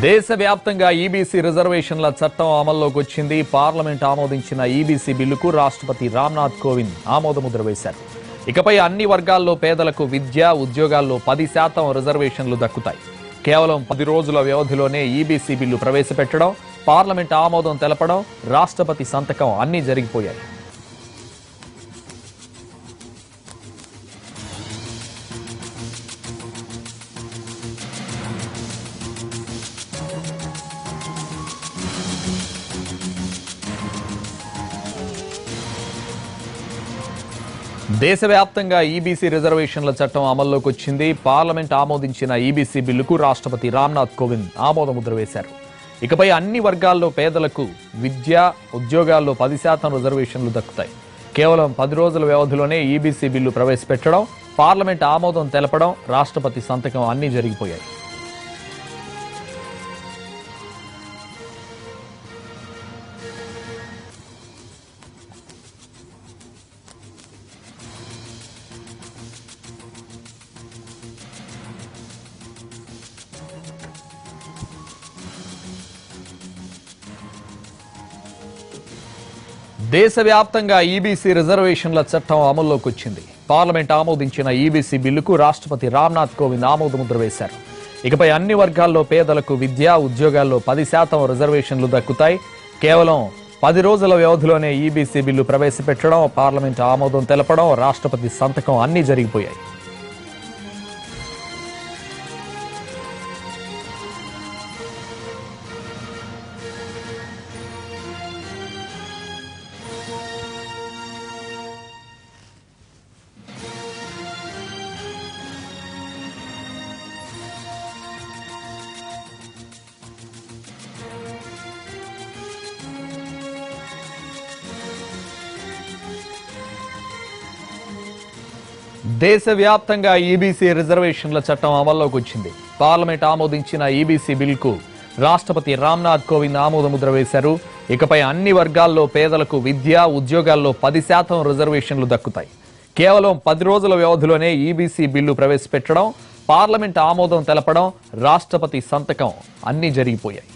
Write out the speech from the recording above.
దేశవ్యాప్తంగా ఈబీసీ రిజర్వేషన్ల చట్టం అమల్లోకి వచ్చింది. పార్లమెంట్ ఆమోదించిన ఈబీసీ బిల్లుకు రాష్ట్రపతి రామ్నాథ్ కోవింద్ ఆమోదముద్ర వేశారు. ఇకపై అన్ని వర్గాల్లో పేదలకు విద్య, ఉద్యోగాల్లో 10% రిజర్వేషన్లు దక్కుతాయి. కేవలం 10 రోజుల వ్యవధిలోనే ఈబీసీ బిల్లు ప్రవేశపెట్టడం, పార్లమెంట్ ఆమోదం తెలపడం, రాష్ట్రపతి సంతకం అన్నీ జరిగిపోయాయి. దేశవ్యాప్తంగా ఈబీసీ రిజర్వేషన్ల చట్టం అమల్లోకి వచ్చింది. పార్లమెంట్ ఆమోదించిన ఈబీసీ బిల్లుకు రాష్ట్రపతి రామ్నాథ్ కోవింద్ ఆమోదముద్ర వేశారు. ఇకపై అన్ని వర్గాల్లో పేదలకు విద్య, ఉద్యోగాల్లో 10% రిజర్వేషన్లు దక్కుతాయి. కేవలం 10 రోజుల వ్యవధిలోనే ఈబీసీ బిల్లు ప్రవేశపెట్టడం, పార్లమెంట్ ఆమోదం తెలపడం, రాష్ట్రపతి సంతకం అన్నీ జరిగిపోయాయి. దేశవ్యాప్తంగా ఈబీసీ రిజర్వేషన్ల చట్టం అమల్లోకి వచ్చింది. పార్లమెంట్ ఆమోదించిన ఈబీసీ బిల్లుకు రాష్ట్రపతి రామ్నాథ్ కోవింద్ ఆమోదముద్ర వేశారు. ఇకపై అన్ని వర్గాల్లో పేదలకు విద్య, ఉద్యోగాల్లో 10% రిజర్వేషన్లు దక్కుతాయి. కేవలం 10 రోజుల వ్యవధిలోనే ఈబీసీ బిల్లు ప్రవేశపెట్టడం, పార్లమెంట్ ఆమోదం తెలపడం, రాష్ట్రపతి సంతకం అన్నీ జరిగిపోయాయి. దేశవ్యాప్తంగా ఈబీసీ రిజర్వేషన్ల చట్టం అమల్లోకి వచ్చింది. పార్లమెంట్ ఆమోదించిన ఈబీసీ బిల్లుకు రాష్ట్రపతి రామ్నాథ్ కోవింద్ ఆమోదముద్ర వేశారు. ఇకపై అన్ని వర్గాల్లో పేదలకు విద్య, ఉద్యోగాల్లో 10% రిజర్వేషన్లు దక్కుతాయి. కేవలం 10 రోజుల వ్యవధిలోనే ఈబీసీ బిల్లు ప్రవేశపెట్టడం, పార్లమెంట్ ఆమోదం తెలపడం, రాష్ట్రపతి సంతకం అన్నీ జరిగిపోయాయి.